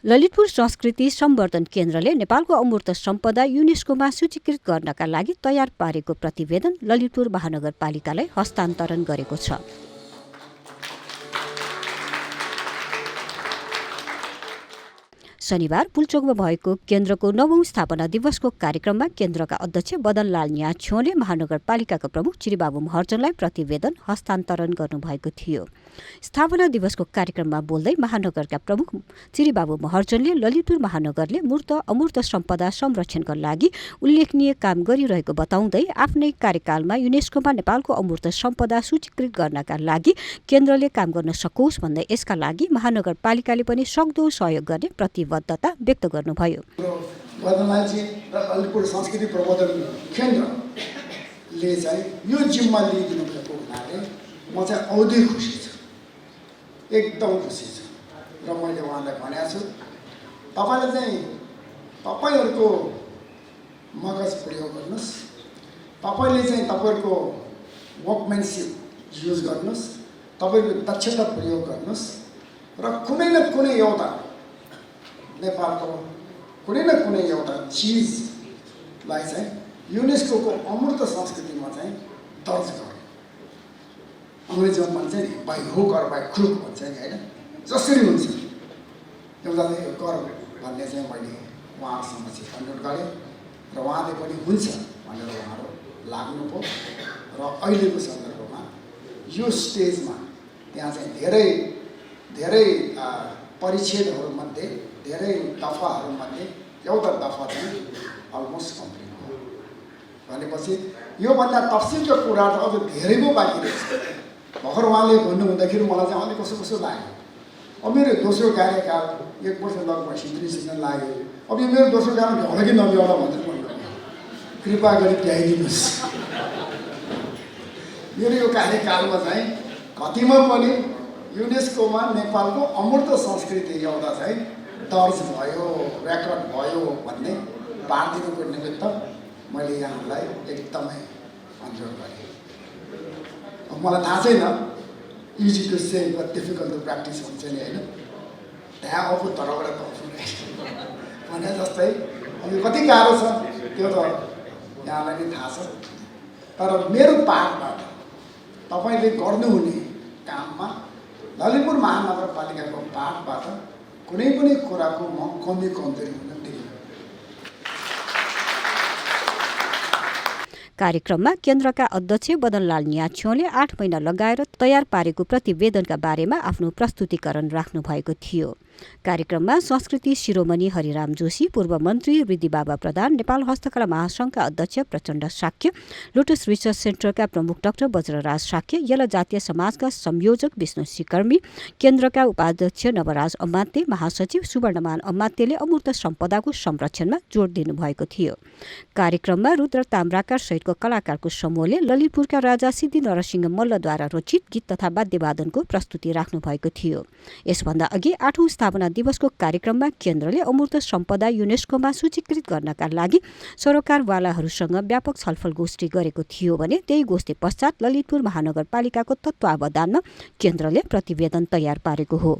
ललितपुर संस्कृति सम्वर्धन केन्द्रले नेपालको अमूर्त सम्पदा युनेस्कोमा सूचीकृत गर्नका लागि तयार पारेको प्रतिवेदन ललितपुर महानगरपालिकालाई हस्तान्तरण गरेको छ। शनिबार पुल्चोकमा भएको केन्द्रको 9औं स्थापना दिवसको कार्यक्रममा केन्द्रका अध्यक्ष बदनलाल न्याछ्योले महानगरपालिकाका प्रमुख चिरीबाबु महर्जनलाई प्रतिवेदन हस्तान्तरण गर्नुभएको थियो। स्थापना दिवसको कार्यक्रममा बोल्दै महानगरका प्रमुख चिरीबाबु महर्जनले ललितपुर महानगरले मूर्त अमूर्त सम्पदा संरक्षणका लागि उल्लेखनीय काम गरिरहेको बताउँदै आफ्नै कार्यकालमा युनेस्कोमा नेपालको अमूर्त सम्पदा सूचीकृत गर्नका लागि केन्द्रले काम गर्न सकोस् भन्दै यसका लागि महानगरपालिकाले पनि सक्दो सहयोग गर्ने प्रतिबद्धता व्यक्त गर्नुभयो। बदनलालजी र ललितपुर संस्कृति प्रवर्धन केन्द्रले चाहिँ यो जिम्मा लिइदिनु भएको हुनाले म चाहिँ औधी खुसी छु, एकदम खुसी छु। र मैले उहाँलाई भनेको छु, तपाईँले चाहिँ तपाईँहरूको मगज प्रयोग गर्नुहोस्, तपाईँले चाहिँ तपाईँहरूको वर्कम्यानसिप युज गर्नुहोस्, तपाईँको दक्षता प्रयोग गर्नुहोस् र कुनै न कुनै एउटा नेपालको कुनै न कुनै एउटा चिजलाई चाहिँ युनेस्कोको अमूर्त संस्कृतिमा चाहिँ दर्ज गर्नु। अङ्ग्रेजीमा भन्छ नि by hook or by crook भन्छ नि होइन, जसरी हुन्छ एउटा गर भन्ने चाहिँ मैले उहाँहरूसँग चाहिँ अनुरोध गरेँ र उहाँले पनि हुन्छ भनेर उहाँहरू लाग्नुभयो। र अहिलेको सन्दर्भमा यो स्टेजमा त्यहाँ चाहिँ धेरै धेरै परिच्छेदहरूमध्ये धेरै दफाहरूमध्ये एउटा दफा चाहिँ अलमोस्ट कम्प्लिट हो भनेपछि योभन्दा तफसिलको कुरा त अझ धेरै पो बाँकी रहेछ। भर्खर उहाँले भन्नुहुँदाखेरि मलाई चाहिँ अलिक कस्तो कस्तो लाग्यो। अब मेरो दोस्रो कार्यकाल 1 वर्ष लगभग सिजन लाग्यो। अब यो मेरो दोस्रो काम भ्याउला कि नभ्याउला भनेर भन्नु, कृपा गरी भ्याइदिनुहोस्। मेरो यो कार्यकालमा चाहिँ कतिमा पनि युनेस्कोमा नेपालको अमूर्त संस्कृति एउटा चाहिँ दर्ज भयो, रेकर्ड भयो भन्ने पारिदिनुको निमित्त मैले यहाँलाई एकदमै अनुरोध गरेँ। अब मलाई थाहा छैन, easy to say but difficult to practice हुन्छ नि होइन, त्यहाँ अब तलबाट भने जस्तै अब यो कति गाह्रो छ त्यो त यहाँलाई नै थाहा छ। तर मेरो पार्टबाट तपाईँले गर्नुहुने काममा ललितपुर महानगरपालिकाको पार्टबाट कुनै पनि कुराको म कमी कमजोरी हुन दिन्न। कार्यक्रममा केन्द्रका अध्यक्ष बदनलाल न्याछ्योले 8 महिना लगाएर तयार पारेको प्रतिवेदनका बारेमा आफ्नो प्रस्तुतिकरण राख्नु भएको थियो। कार्यक्रममा संस्कृति शिरोमणि हरिराम जोशी, पूर्व मन्त्री रिद्धिबाबा प्रधान, नेपाल हस्तकला महासङ्घका अध्यक्ष प्रचण्ड साक्य, लोटस रिसर्च सेन्टरका प्रमुख डाक्टर वज्रराज साक्य, यला जातीय समाजका संयोजक विष्णु सिकर्मी, केन्द्रका उपाध्यक्ष नवराज अमात्य, महासचिव सुवर्णमान अमात्यले अमूर्त सम्पदाको संरक्षणमा जोड दिनुभएको थियो। कार्यक्रममा रुद्र ताम्राकार सहितको कलाकारको समूहले ललितपुरका राजा सिद्धि नरसिंह मल्लद्वारा रचित गीत तथा वाद्यवादनको प्रस्तुति राख्नु भएको थियो। यसभन्दा अघि 8औं स्थापना दिवसको कार्यक्रममा केन्द्रले अमूर्त सम्पदा युनेस्कोमा सूचीकृत गर्नका लागि सरोकारवालाहरूसँग व्यापक छलफल गोष्ठी गरेको थियो भने त्यही गोष्ठी पश्चात ललितपुर महानगरपालिकाको तत्त्वावधानमा केन्द्रले प्रतिवेदन तयार पारेको हो।